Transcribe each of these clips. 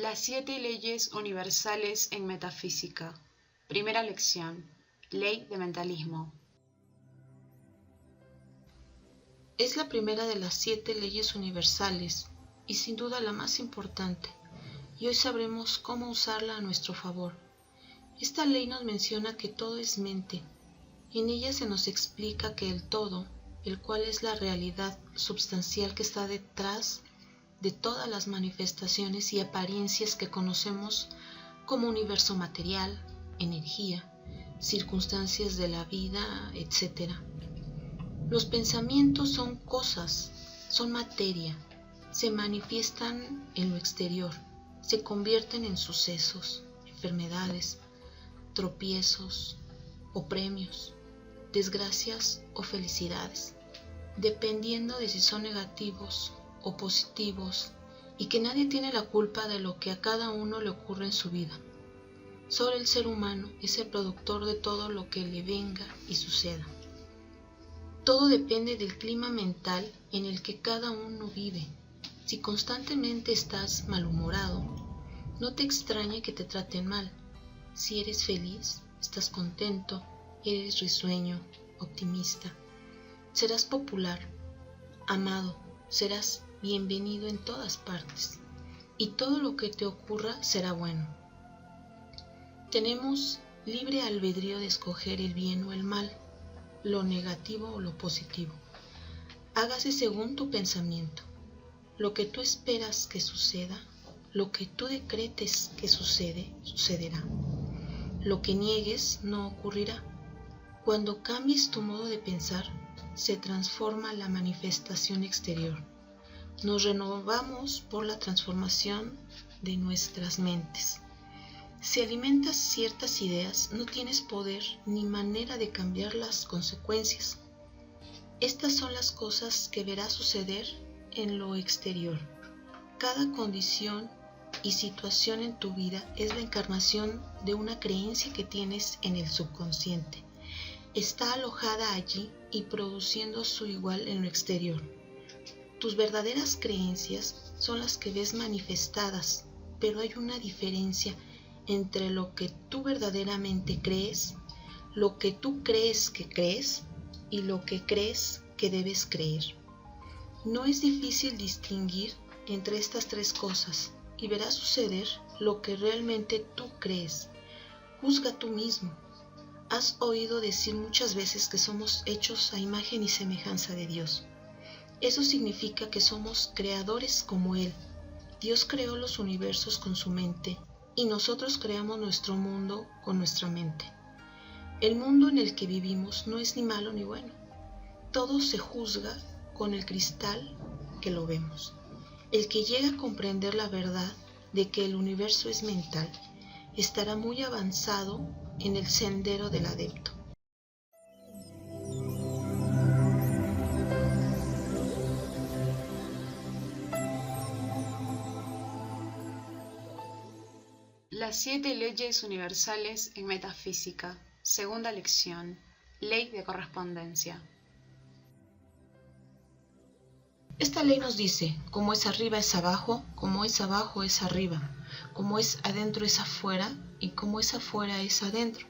Las 7 leyes universales en metafísica. Primera lección. Ley de mentalismo. Es la primera de las 7 leyes universales y sin duda la más importante, y hoy sabremos cómo usarla a nuestro favor. Esta ley nos menciona que todo es mente. En ella se nos explica que el todo, el cual es la realidad substancial que está detrás de todas las manifestaciones y apariencias que conocemos como universo material, energía, circunstancias de la vida, etc. Los pensamientos son cosas, son materia, se manifiestan en lo exterior, se convierten en sucesos, enfermedades, tropiezos o premios, desgracias o felicidades, dependiendo de si son negativos o positivos, y que nadie tiene la culpa de lo que a cada uno le ocurre en su vida. Solo el ser humano es el productor de todo lo que le venga y suceda. Todo depende del clima mental en el que cada uno vive. Si constantemente estás malhumorado, no te extrañe que te traten mal. Si eres feliz, estás contento, eres risueño, optimista, serás popular, amado, serás bienvenido en todas partes, y todo lo que te ocurra será bueno. Tenemos libre albedrío de escoger el bien o el mal, lo negativo o lo positivo. Hágase según tu pensamiento. Lo que tú esperas que suceda, lo que tú decretes que sucede, sucederá. Lo que niegues no ocurrirá. Cuando cambies tu modo de pensar, se transforma la manifestación exterior. Nos renovamos por la transformación de nuestras mentes. Si alimentas ciertas ideas, no tienes poder ni manera de cambiar las consecuencias. Estas son las cosas que verás suceder en lo exterior. Cada condición y situación en tu vida es la encarnación de una creencia que tienes en el subconsciente. Está alojada allí y produciendo su igual en lo exterior. Tus verdaderas creencias son las que ves manifestadas, pero hay una diferencia entre lo que tú verdaderamente crees, lo que tú crees que crees y lo que crees que debes creer. No es difícil distinguir entre estas 3 cosas y verás suceder lo que realmente tú crees. Juzga tú mismo. Has oído decir muchas veces que somos hechos a imagen y semejanza de Dios. Eso significa que somos creadores como Él. Dios creó los universos con su mente y nosotros creamos nuestro mundo con nuestra mente. El mundo en el que vivimos no es ni malo ni bueno. Todo se juzga con el cristal que lo vemos. El que llega a comprender la verdad de que el universo es mental estará muy avanzado en el sendero del adepto. Las 7 leyes universales en metafísica. Segunda lección. Ley de correspondencia. Esta ley nos dice, como es arriba es abajo, como es abajo es arriba, como es adentro es afuera y como es afuera es adentro.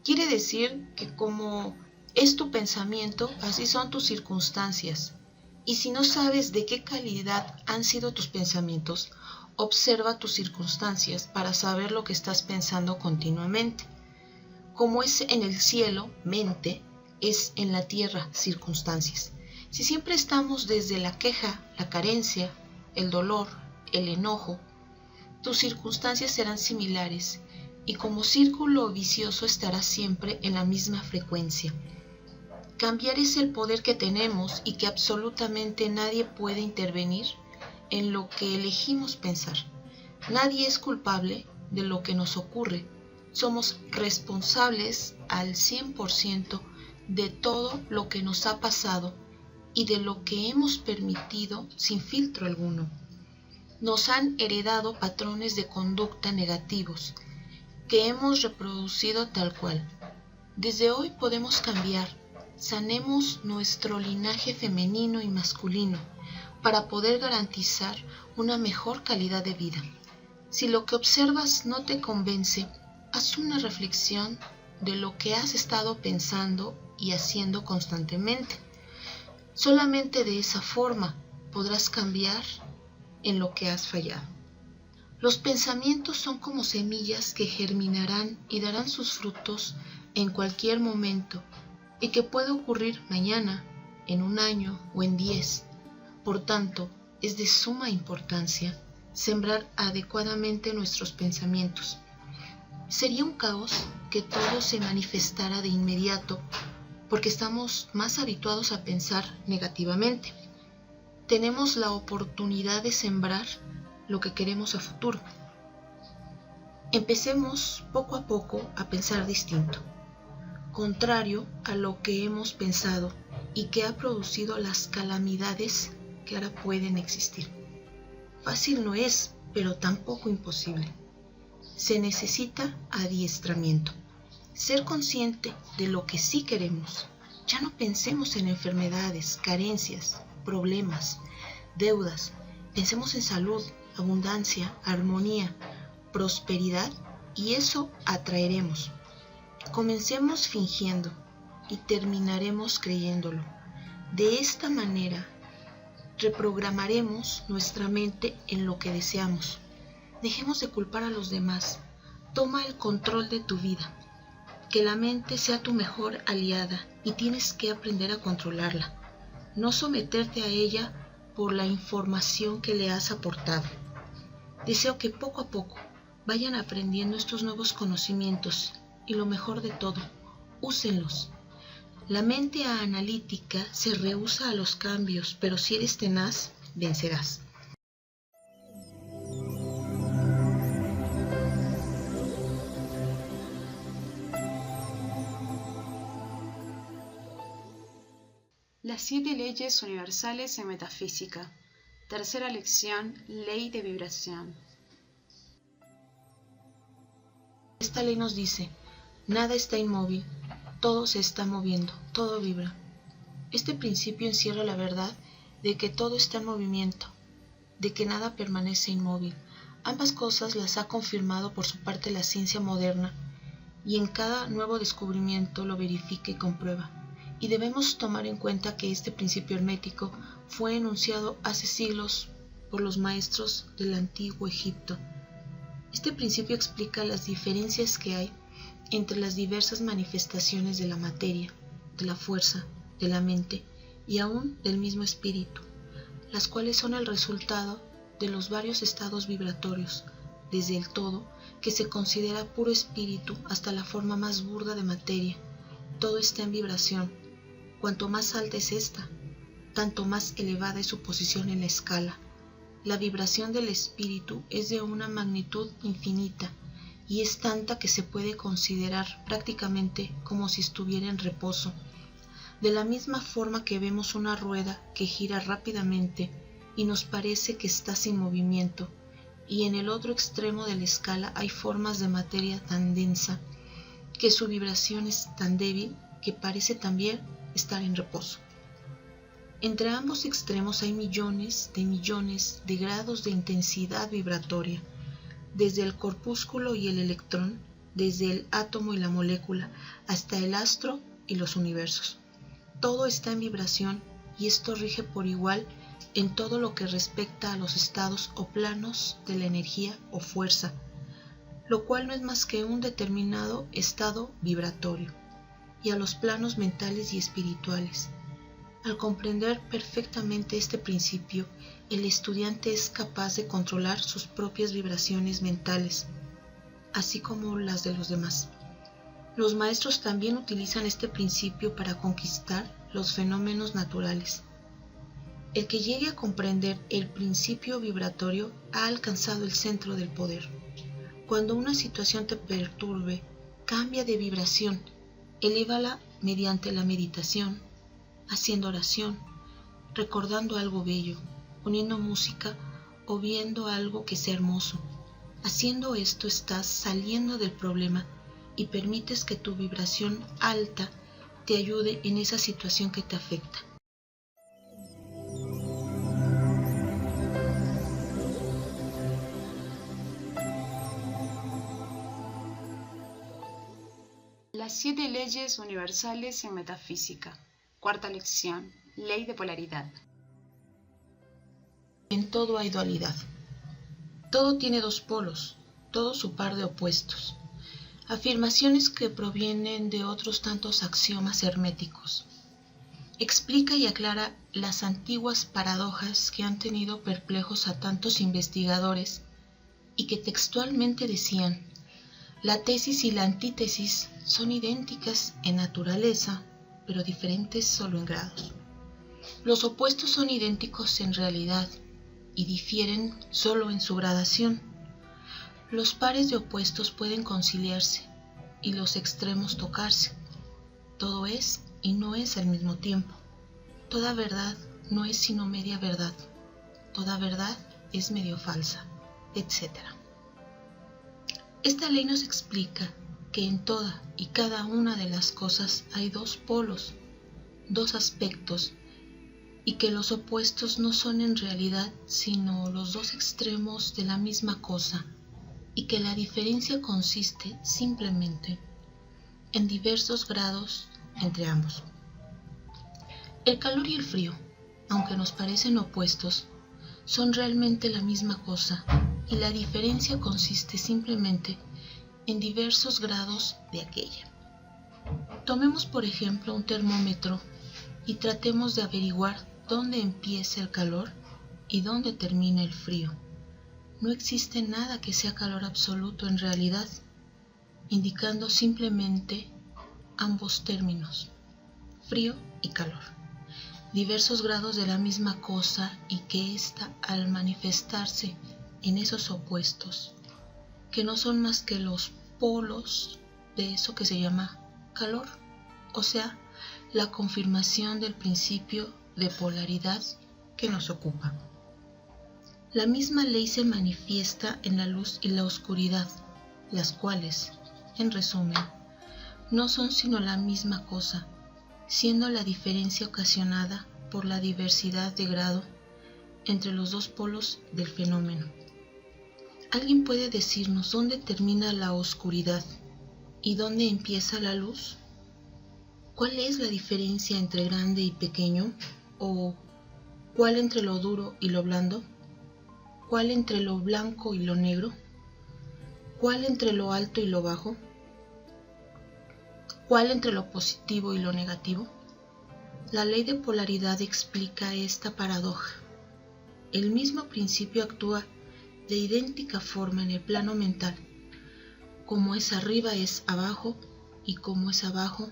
Quiere decir que como es tu pensamiento, así son tus circunstancias. Y si no sabes de qué calidad han sido tus pensamientos, observa tus circunstancias para saber lo que estás pensando continuamente. Como es en el cielo, mente, es en la tierra, circunstancias. Si siempre estamos desde la queja, la carencia, el dolor, el enojo, tus circunstancias serán similares y como círculo vicioso estarás siempre en la misma frecuencia. Cambiar es el poder que tenemos y que absolutamente nadie puede intervenir en lo que elegimos pensar. Nadie es culpable de lo que nos ocurre. Somos responsables al 100% de todo lo que nos ha pasado y de lo que hemos permitido sin filtro alguno. Nos han heredado patrones de conducta negativos que hemos reproducido tal cual. Desde hoy podemos cambiar. Sanemos nuestro linaje femenino y masculino para poder garantizar una mejor calidad de vida. Si lo que observas no te convence, haz una reflexión de lo que has estado pensando y haciendo constantemente. Solamente de esa forma podrás cambiar en lo que has fallado. Los pensamientos son como semillas que germinarán y darán sus frutos en cualquier momento y que puede ocurrir mañana, en un año o en 10. Por tanto, es de suma importancia sembrar adecuadamente nuestros pensamientos. Sería un caos que todo se manifestara de inmediato porque estamos más habituados a pensar negativamente. Tenemos la oportunidad de sembrar lo que queremos a futuro. Empecemos poco a poco a pensar distinto, contrario a lo que hemos pensado y que ha producido las calamidades que ahora pueden existir. Fácil no es, pero tampoco imposible. Se necesita adiestramiento. Ser consciente de lo que sí queremos. Ya no pensemos en enfermedades, carencias, problemas, deudas. Pensemos en salud, abundancia, armonía, prosperidad y eso atraeremos. Comencemos fingiendo y terminaremos creyéndolo. De esta manera, reprogramaremos nuestra mente en lo que deseamos. Dejemos de culpar a los demás. Toma el control de tu vida. Que la mente sea tu mejor aliada y tienes que aprender a controlarla. No someterte a ella por la información que le has aportado. Deseo que poco a poco vayan aprendiendo estos nuevos conocimientos y lo mejor de todo, úsenlos. La mente analítica se rehúsa a los cambios, pero si eres tenaz, vencerás. Las 7 leyes universales en metafísica. Tercera lección, ley de vibración. Esta ley nos dice, nada está inmóvil, todo se está moviendo, todo vibra. Este principio encierra la verdad de que todo está en movimiento, de que nada permanece inmóvil. Ambas cosas las ha confirmado por su parte la ciencia moderna y en cada nuevo descubrimiento lo verifica y comprueba. Y debemos tomar en cuenta que este principio hermético fue enunciado hace siglos por los maestros del antiguo Egipto. Este principio explica las diferencias que hay entre las diversas manifestaciones de la materia, de la fuerza, de la mente y aún del mismo espíritu, las cuales son el resultado de los varios estados vibratorios, desde el todo, que se considera puro espíritu, hasta la forma más burda de materia. Todo está en vibración. Cuanto más alta es esta, tanto más elevada es su posición en la escala. La vibración del espíritu es de una magnitud infinita y es tanta que se puede considerar prácticamente como si estuviera en reposo. De la misma forma que vemos una rueda que gira rápidamente y nos parece que está sin movimiento, y en el otro extremo de la escala hay formas de materia tan densa que su vibración es tan débil que parece también estar en reposo. Entre ambos extremos hay millones de grados de intensidad vibratoria, desde el corpúsculo y el electrón, desde el átomo y la molécula, hasta el astro y los universos. Todo está en vibración y esto rige por igual en todo lo que respecta a los estados o planos de la energía o fuerza, lo cual no es más que un determinado estado vibratorio, y a los planos mentales y espirituales. Al comprender perfectamente este principio, el estudiante es capaz de controlar sus propias vibraciones mentales, así como las de los demás. Los maestros también utilizan este principio para conquistar los fenómenos naturales. El que llegue a comprender el principio vibratorio ha alcanzado el centro del poder. Cuando una situación te perturbe, cambia de vibración. Elévala mediante la meditación, haciendo oración, recordando algo bello, poniendo música o viendo algo que sea hermoso. Haciendo esto estás saliendo del problema y permites que tu vibración alta te ayude en esa situación que te afecta. Las 7 leyes universales en metafísica. Cuarta lección. Ley de polaridad. En todo hay dualidad. Todo tiene dos polos, todo su par de opuestos. Afirmaciones que provienen de otros tantos axiomas herméticos. Explica y aclara las antiguas paradojas que han tenido perplejos a tantos investigadores y que textualmente decían: la tesis y la antítesis son idénticas en naturaleza, pero diferentes solo en grados. Los opuestos son idénticos en realidad y difieren solo en su gradación. Los pares de opuestos pueden conciliarse y los extremos tocarse. Todo es y no es al mismo tiempo. Toda verdad no es sino media verdad. Toda verdad es medio falsa, etc. Esta ley nos explica que en toda y cada una de las cosas hay dos polos, dos aspectos, y que los opuestos no son en realidad sino los dos extremos de la misma cosa, y que la diferencia consiste simplemente en diversos grados entre ambos. El calor y el frío, aunque nos parecen opuestos, son realmente la misma cosa, y la diferencia consiste simplemente en diversos grados de aquella. Tomemos por ejemplo un termómetro y tratemos de averiguar dónde empieza el calor y dónde termina el frío. No existe nada que sea calor absoluto en realidad, indicando simplemente ambos términos, frío y calor, diversos grados de la misma cosa, y que ésta, al manifestarse en esos opuestos, que no son más que los polos de eso que se llama calor, o sea, la confirmación del principio de polaridad que nos ocupa. La misma ley se manifiesta en la luz y la oscuridad, las cuales, en resumen, no son sino la misma cosa, siendo la diferencia ocasionada por la diversidad de grado entre los dos polos del fenómeno. ¿Alguien puede decirnos dónde termina la oscuridad y dónde empieza la luz? ¿Cuál es la diferencia entre grande y pequeño? ¿O cuál entre lo duro y lo blando? ¿Cuál entre lo blanco y lo negro? ¿Cuál entre lo alto y lo bajo? ¿Cuál entre lo positivo y lo negativo? La ley de polaridad explica esta paradoja. El mismo principio actúa de idéntica forma en el plano mental. Como es arriba es abajo, y como es abajo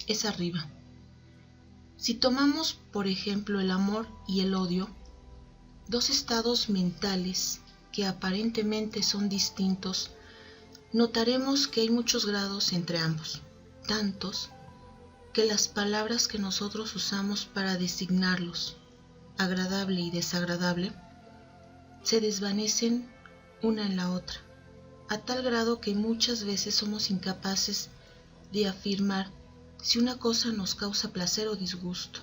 es arriba. Si tomamos, por ejemplo, el amor y el odio, dos estados mentales que aparentemente son distintos, notaremos que hay muchos grados entre ambos, tantos que las palabras que nosotros usamos para designarlos, agradable y desagradable, se desvanecen una en la otra, a tal grado que muchas veces somos incapaces de afirmar si una cosa nos causa placer o disgusto.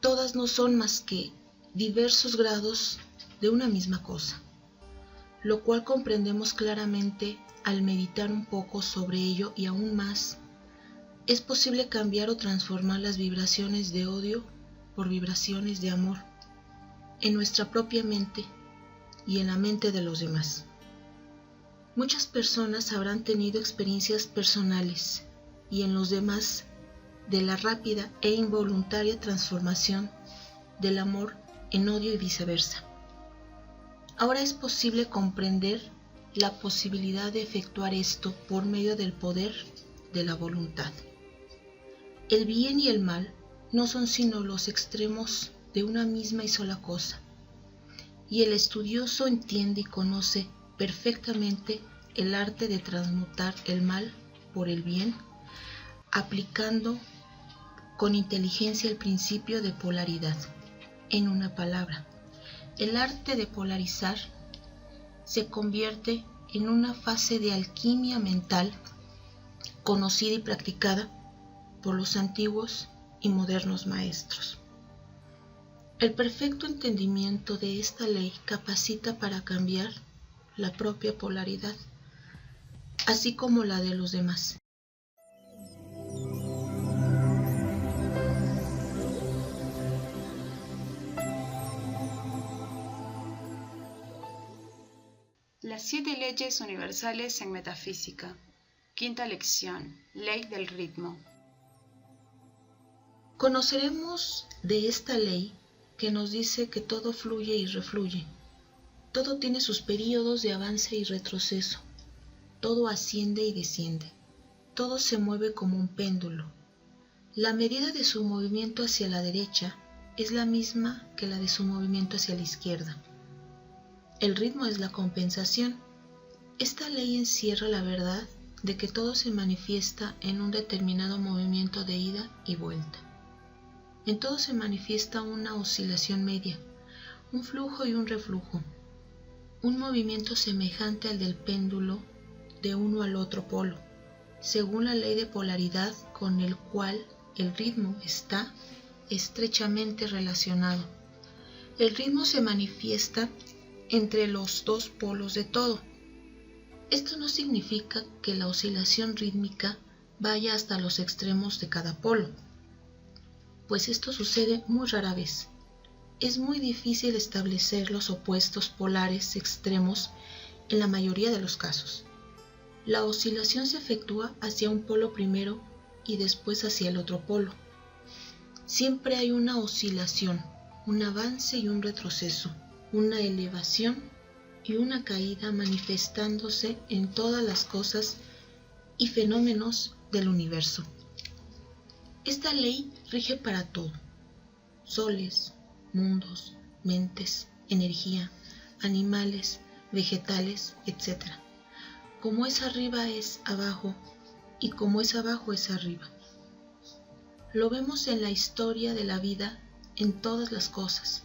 Todas no son más que diversos grados de una misma cosa, lo cual comprendemos claramente al meditar un poco sobre ello, y aún más, es posible cambiar o transformar las vibraciones de odio por vibraciones de amor en nuestra propia mente y en la mente de los demás. Muchas personas habrán tenido experiencias personales y en los demás de la rápida e involuntaria transformación del amor en odio y viceversa. Ahora es posible comprender la posibilidad de efectuar esto por medio del poder de la voluntad. El bien y el mal no son sino los extremos de una misma y sola cosa, y el estudioso entiende y conoce perfectamente el arte de transmutar el mal por el bien, aplicando con inteligencia el principio de polaridad. En una palabra, el arte de polarizar se convierte en una fase de alquimia mental conocida y practicada por los antiguos y modernos maestros. El perfecto entendimiento de esta ley capacita para cambiar la propia polaridad, así como la de los demás. Las 7 leyes universales en metafísica. Quinta lección. Ley del ritmo. Conoceremos de esta ley que nos dice que todo fluye y refluye. Todo tiene sus períodos de avance y retroceso. Todo asciende y desciende. Todo se mueve como un péndulo. La medida de su movimiento hacia la derecha es la misma que la de su movimiento hacia la izquierda. El ritmo es la compensación. Esta ley encierra la verdad de que todo se manifiesta en un determinado movimiento de ida y vuelta. En todo se manifiesta una oscilación media, un flujo y un reflujo, un movimiento semejante al del péndulo de uno al otro polo, según la ley de polaridad con el cual el ritmo está estrechamente relacionado. El ritmo se manifiesta entre los dos polos de todo. Esto no significa que la oscilación rítmica vaya hasta los extremos de cada polo, pues esto sucede muy rara vez. Es muy difícil establecer los opuestos polares extremos en la mayoría de los casos. La oscilación se efectúa hacia un polo primero y después hacia el otro polo. Siempre hay una oscilación, un avance y un retroceso, una elevación y una caída manifestándose en todas las cosas y fenómenos del universo. Esta ley rige para todo: soles, mundos, mentes, energía, animales, vegetales, etc. Como es arriba es abajo y como es abajo es arriba. Lo vemos en la historia de la vida, en todas las cosas,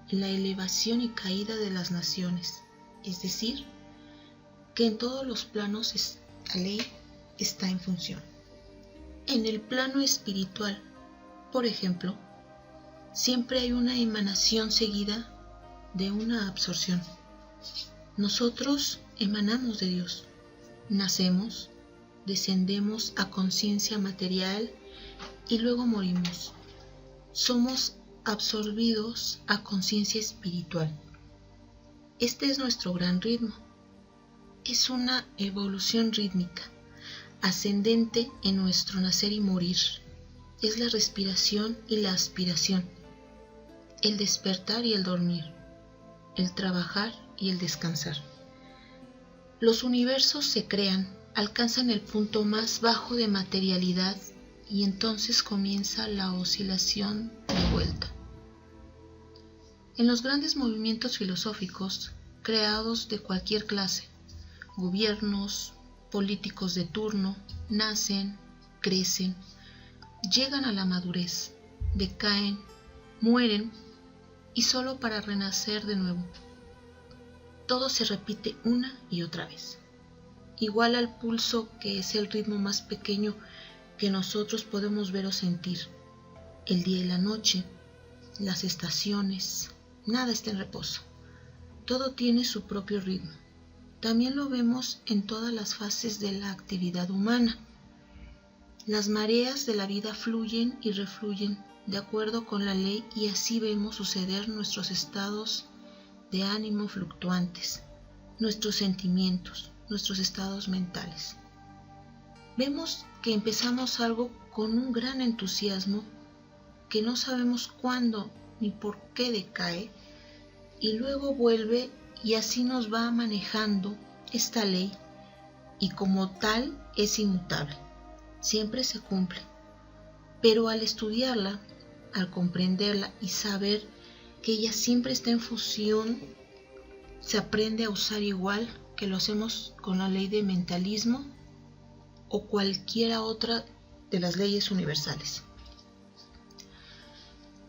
en la elevación y caída de las naciones, es decir, que en todos los planos esta ley está en función. En el plano espiritual, por ejemplo, siempre hay una emanación seguida de una absorción. Nosotros emanamos de Dios, nacemos, descendemos a conciencia material y luego morimos. Somos absorbidos a conciencia espiritual. Este es nuestro gran ritmo. Es una evolución rítmica, ascendente en nuestro nacer y morir. Es la respiración y la aspiración, el despertar y el dormir, el trabajar y el descansar. Los universos se crean, alcanzan el punto más bajo de materialidad y entonces comienza la oscilación de vuelta. En los grandes movimientos filosóficos creados de cualquier clase, gobiernos, políticos de turno, nacen, crecen, llegan a la madurez, decaen, mueren y solo para renacer de nuevo. Todo se repite una y otra vez, igual al pulso, que es el ritmo más pequeño que nosotros podemos ver o sentir. El día y la noche, las estaciones, nada está en reposo. Todo tiene su propio ritmo. También lo vemos en todas las fases de la actividad humana. Las mareas de la vida fluyen y refluyen de acuerdo con la ley y así vemos suceder nuestros estados de ánimo fluctuantes, nuestros sentimientos, nuestros estados mentales. Vemos que empezamos algo con un gran entusiasmo que no sabemos cuándo ni por qué decae y luego vuelve, y así nos va manejando esta ley, y como tal es inmutable, siempre se cumple. Pero al estudiarla, al comprenderla y saber que ella siempre está en fusión, se aprende a usar igual que lo hacemos con la ley de mentalismo o cualquiera otra de las leyes universales.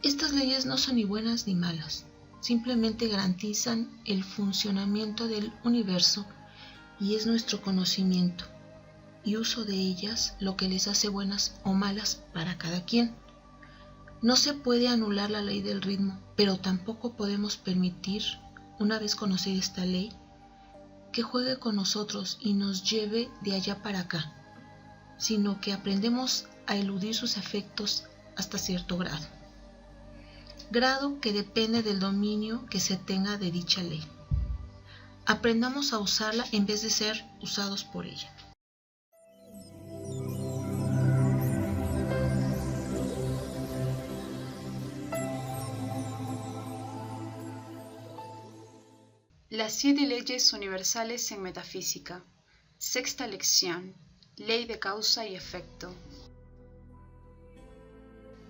Estas leyes no son ni buenas ni malas, simplemente garantizan el funcionamiento del universo y es nuestro conocimiento y uso de ellas lo que les hace buenas o malas para cada quien. No se puede anular la ley del ritmo, pero tampoco podemos permitir, una vez conocida esta ley, que juegue con nosotros y nos lleve de allá para acá, sino que aprendemos a eludir sus efectos hasta cierto grado que depende del dominio que se tenga de dicha ley. Aprendamos a usarla en vez de ser usados por ella. Las 7 leyes universales en metafísica. Sexta lección. Ley de causa y efecto.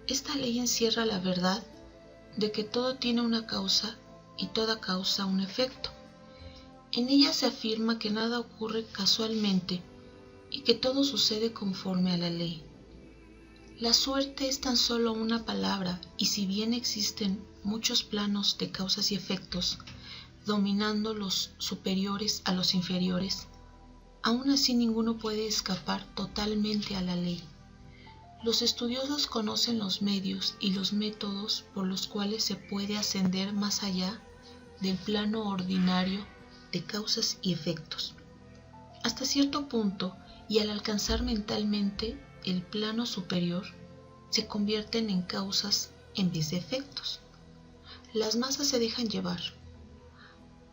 Esta ley encierra la verdad de que todo tiene una causa y toda causa un efecto. En ella se afirma que nada ocurre casualmente y que todo sucede conforme a la ley. La suerte es tan solo una palabra y si bien existen muchos planos de causas y efectos, dominando los superiores a los inferiores, aún así ninguno puede escapar totalmente a la ley. Los estudiosos conocen los medios y los métodos por los cuales se puede ascender más allá del plano ordinario de causas y efectos. Hasta cierto punto, y al alcanzar mentalmente el plano superior, se convierten en causas en vez de efectos. Las masas se dejan llevar,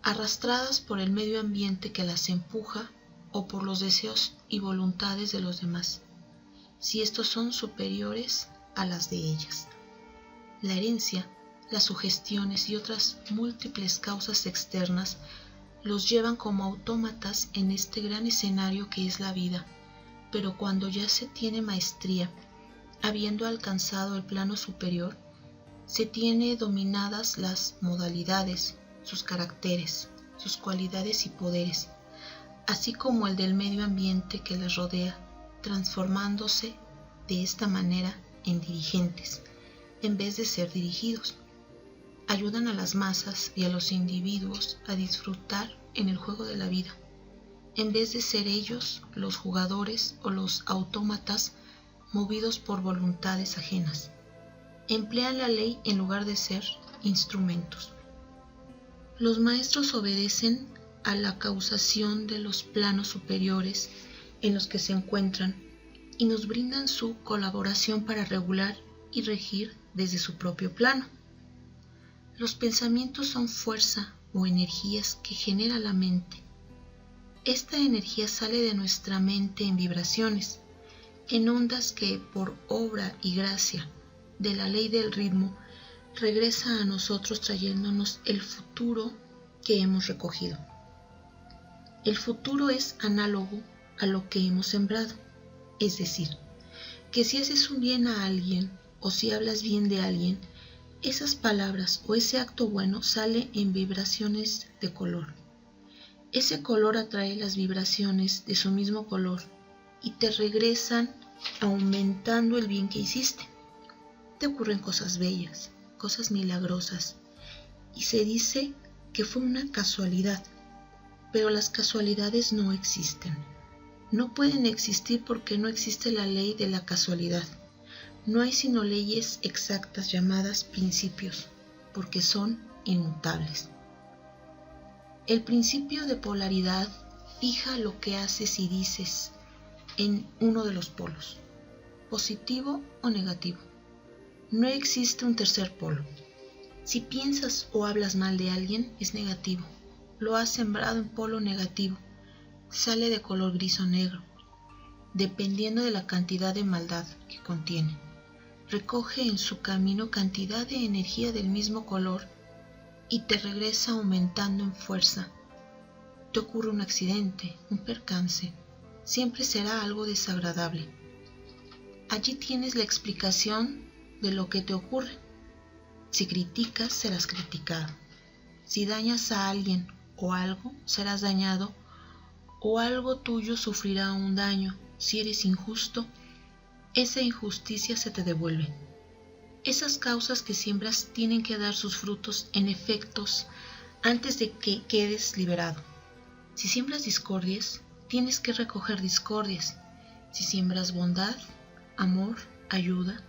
arrastradas por el medio ambiente que las empuja o por los deseos y voluntades de los demás, si estos son superiores a las de ellas. La herencia, las sugestiones y otras múltiples causas externas los llevan como autómatas en este gran escenario que es la vida, pero cuando ya se tiene maestría, habiendo alcanzado el plano superior, se tiene dominadas las modalidades, sus caracteres, sus cualidades y poderes, así como el del medio ambiente que les rodea, transformándose de esta manera en dirigentes, en vez de ser dirigidos. Ayudan a las masas y a los individuos a disfrutar en el juego de la vida, en vez de ser ellos los jugadores o los autómatas movidos por voluntades ajenas. Emplean la ley en lugar de ser instrumentos. Los maestros obedecen a la causación de los planos superiores en los que se encuentran y nos brindan su colaboración para regular y regir desde su propio plano. Los pensamientos son fuerza o energías que genera la mente. Esta energía sale de nuestra mente en vibraciones, en ondas que, por obra y gracia de la ley del ritmo, regresa a nosotros trayéndonos el futuro que hemos recogido. El futuro es análogo a lo que hemos sembrado, es decir, que si haces un bien a alguien o si hablas bien de alguien, esas palabras o ese acto bueno sale en vibraciones de color. Ese color atrae las vibraciones de su mismo color y te regresan aumentando el bien que hiciste. Te ocurren cosas bellas, cosas milagrosas, y se dice que fue una casualidad, pero las casualidades no existen. No pueden existir porque no existe la ley de la casualidad. No hay sino leyes exactas llamadas principios, porque son inmutables. El principio de polaridad fija lo que haces y dices en uno de los polos, positivo o negativo. No existe un tercer polo. Si piensas o hablas mal de alguien, es negativo. Lo has sembrado en polo negativo. Sale de color gris o negro, dependiendo de la cantidad de maldad que contiene. Recoge en su camino cantidad de energía del mismo color y te regresa aumentando en fuerza. Te ocurre un accidente, un percance, siempre será algo desagradable. Allí tienes la explicación de lo que te ocurre. Si criticas, serás criticado. Si dañas a alguien o algo, serás dañado, o algo tuyo sufrirá un daño. Si eres injusto, esa injusticia se te devuelve. Esas causas que siembras tienen que dar sus frutos en efectos antes de que quedes liberado. Si siembras discordias, tienes que recoger discordias. Si siembras bondad, amor, ayuda,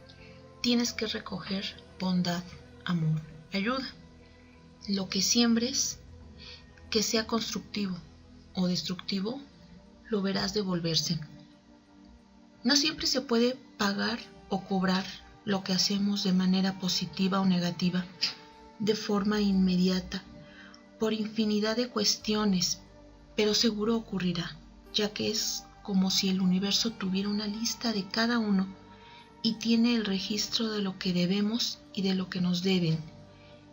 tienes que recoger bondad, amor, ayuda. Lo que siembres, que sea constructivo o destructivo, lo verás devolverse. No siempre se puede pagar o cobrar lo que hacemos de manera positiva o negativa, de forma inmediata, por infinidad de cuestiones, pero seguro ocurrirá, ya que es como si el universo tuviera una lista de cada uno y tiene el registro de lo que debemos y de lo que nos deben,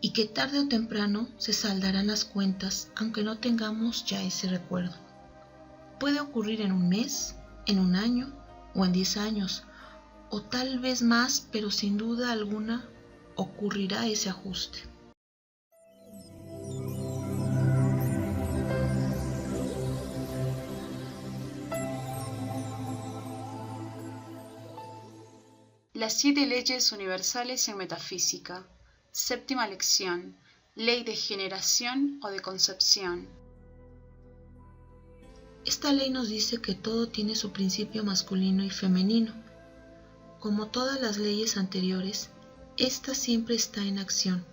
y que tarde o temprano se saldarán las cuentas aunque no tengamos ya ese recuerdo. Puede ocurrir en un mes, en un año o en 10 años, o tal vez más, pero sin duda alguna ocurrirá ese ajuste. Las 7 leyes universales en metafísica. Séptima lección. Ley de generación o de concepción. Esta ley nos dice que todo tiene su principio masculino y femenino. Como todas las leyes anteriores, esta siempre está en acción.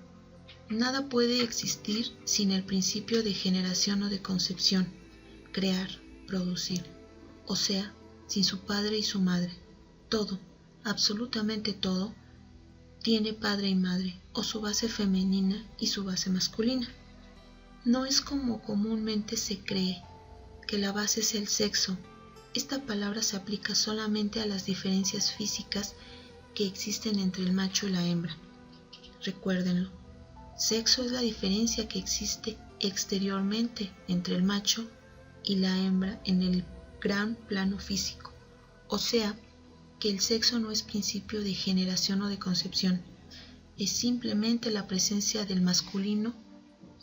Nada puede existir sin el principio de generación o de concepción, crear, producir, o sea, sin su padre y su madre. Todo, absolutamente todo, tiene padre y madre, o su base femenina y su base masculina. No es como comúnmente se cree, que la base es el sexo. Esta palabra se aplica solamente a las diferencias físicas que existen entre el macho y la hembra. Recuérdenlo, sexo es la diferencia que existe exteriormente entre el macho y la hembra en el gran plano físico. O sea, que el sexo no es principio de generación o de concepción, es simplemente la presencia del masculino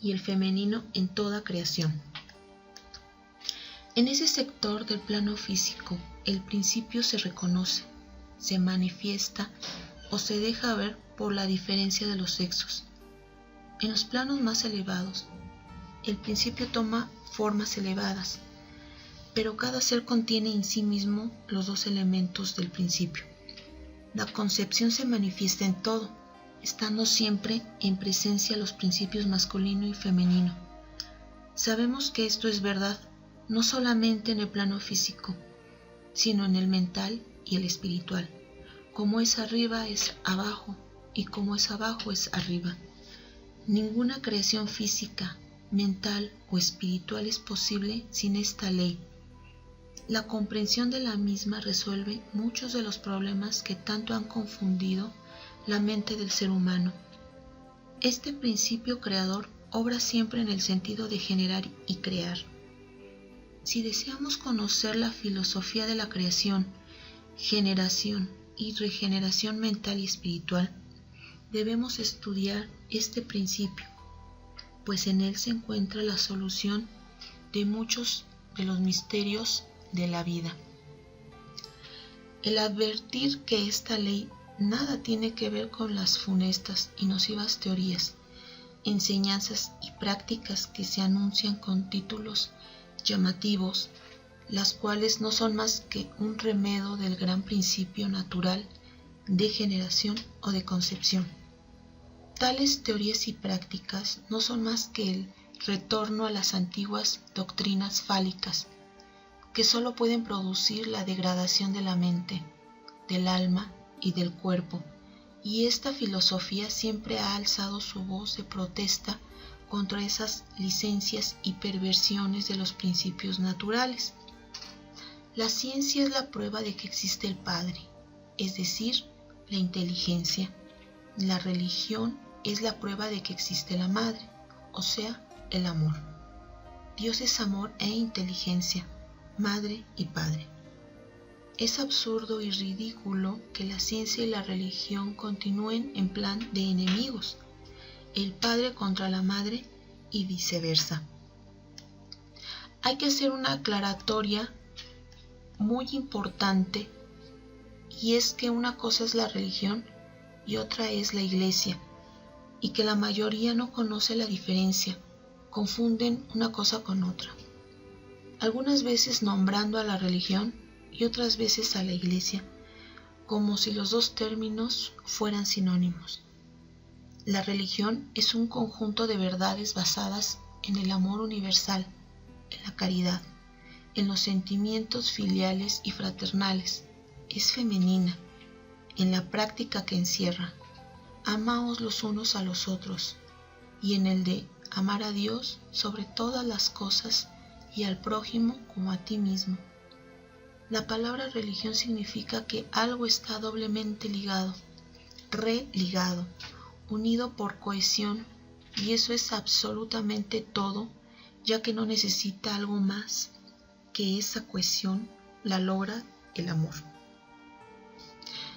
y el femenino en toda creación. En ese sector del plano físico, el principio se reconoce, se manifiesta o se deja ver por la diferencia de los sexos. En los planos más elevados, el principio toma formas elevadas, pero cada ser contiene en sí mismo los dos elementos del principio. La concepción se manifiesta en todo, estando siempre en presencia los principios masculino y femenino. Sabemos que esto es verdad, no solamente en el plano físico, sino en el mental y el espiritual. Como es arriba es abajo, y como es abajo es arriba. Ninguna creación física, mental o espiritual es posible sin esta ley. La comprensión de la misma resuelve muchos de los problemas que tanto han confundido la mente del ser humano. Este principio creador obra siempre en el sentido de generar y crear. Si deseamos conocer la filosofía de la creación, generación y regeneración mental y espiritual, debemos estudiar este principio, pues en él se encuentra la solución de muchos de los misterios de la vida. El advertir que esta ley nada tiene que ver con las funestas y nocivas teorías, enseñanzas y prácticas que se anuncian con títulos llamativos, las cuales no son más que un remedio del gran principio natural de generación o de concepción. Tales teorías y prácticas no son más que el retorno a las antiguas doctrinas fálicas, que solo pueden producir la degradación de la mente, del alma y del cuerpo, y esta filosofía siempre ha alzado su voz de protesta contra esas licencias y perversiones de los principios naturales. La ciencia es la prueba de que existe el Padre, es decir, la inteligencia. La religión es la prueba de que existe la Madre, o sea, el amor. Dios es amor e inteligencia, Madre y Padre. Es absurdo y ridículo que la ciencia y la religión continúen en plan de enemigos, el padre contra la madre y viceversa. Hay que hacer una aclaratoria muy importante, y es que una cosa es la religión y otra es la iglesia, y que la mayoría no conoce la diferencia, confunden una cosa con otra. Algunas veces nombrando a la religión y otras veces a la iglesia, como si los dos términos fueran sinónimos. La religión es un conjunto de verdades basadas en el amor universal, en la caridad, en los sentimientos filiales y fraternales. Es femenina, en la práctica que encierra, amaos los unos a los otros, y en el de amar a Dios sobre todas las cosas y al prójimo como a ti mismo. La palabra religión significa que algo está doblemente ligado, religado, unido por cohesión, y eso es absolutamente todo, ya que no necesita algo más que esa cohesión la logra el amor.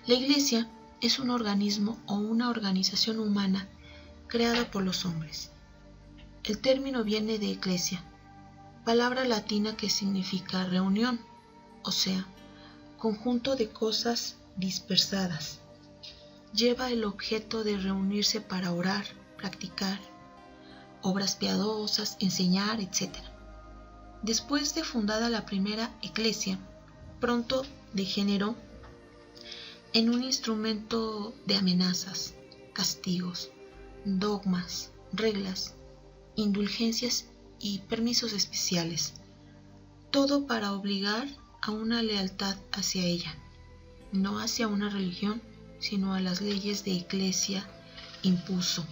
La Iglesia es un organismo o una organización humana creada por los hombres. El término viene de ecclesia, palabra latina que significa reunión, o sea, conjunto de cosas dispersadas. Lleva el objeto de reunirse para orar, practicar obras piadosas, enseñar, etc. Después de fundada la primera Iglesia, pronto degeneró en un instrumento de amenazas, castigos, dogmas, reglas, indulgencias y permisos especiales, todo para obligar a una lealtad hacia ella, no hacia una religión, sino a las leyes de Iglesia impuso.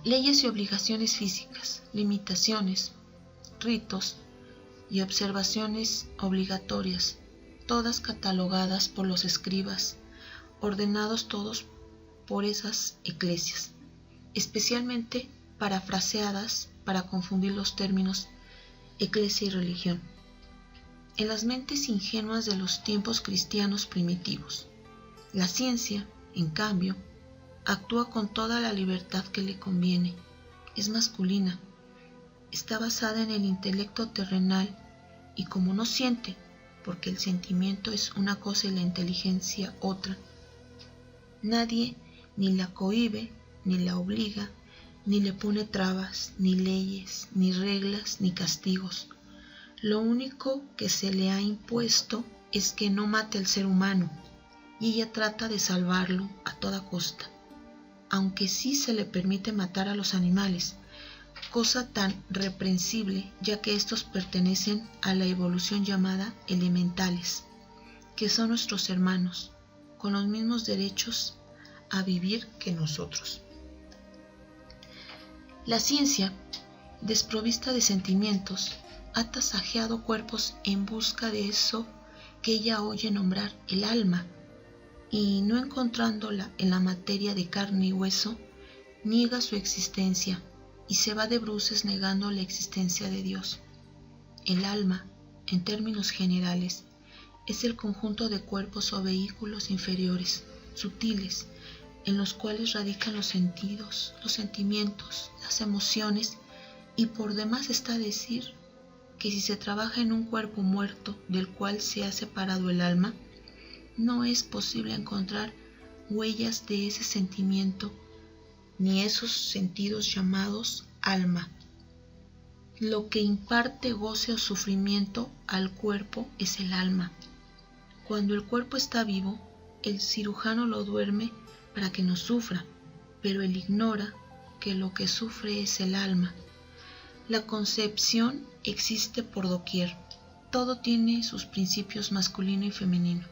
Leyes y obligaciones físicas, limitaciones, ritos y observaciones obligatorias, todas catalogadas por los escribas, ordenados todos por esas eclesias, especialmente parafraseadas para confundir los términos eclesia y religión, en las mentes ingenuas de los tiempos cristianos primitivos. La ciencia, en cambio, actúa con toda la libertad que le conviene, es masculina, está basada en el intelecto terrenal y como no siente, porque el sentimiento es una cosa y la inteligencia otra, nadie ni la cohíbe, ni la obliga, ni le pone trabas, ni leyes, ni reglas, ni castigos. Lo único que se le ha impuesto es que no mate al ser humano, y ella trata de salvarlo a toda costa, aunque sí se le permite matar a los animales, cosa tan reprensible ya que estos pertenecen a la evolución llamada elementales, que son nuestros hermanos, con los mismos derechos a vivir que nosotros. La ciencia, desprovista de sentimientos, ha tasajeado cuerpos en busca de eso que ella oye nombrar el alma, y no encontrándola en la materia de carne y hueso, niega su existencia y se va de bruces negando la existencia de Dios. El alma, en términos generales, es el conjunto de cuerpos o vehículos inferiores, sutiles, en los cuales radican los sentidos, los sentimientos, las emociones, y por demás está decir que si se trabaja en un cuerpo muerto del cual se ha separado el alma, no es posible encontrar huellas de ese sentimiento ni esos sentidos llamados alma. Lo que imparte goce o sufrimiento al cuerpo es el alma. Cuando el cuerpo está vivo, el cirujano lo duerme para que no sufra, pero él ignora que lo que sufre es el alma. La concepción existe por doquier. Todo tiene sus principios masculino y femenino.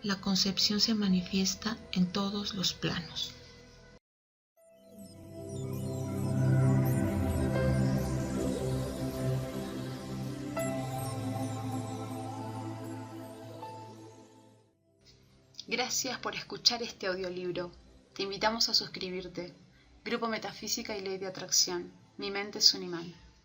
La concepción se manifiesta en todos los planos. Gracias por escuchar este audiolibro. Te invitamos a suscribirte. Grupo Metafísica y Ley de Atracción. Mi mente es un imán.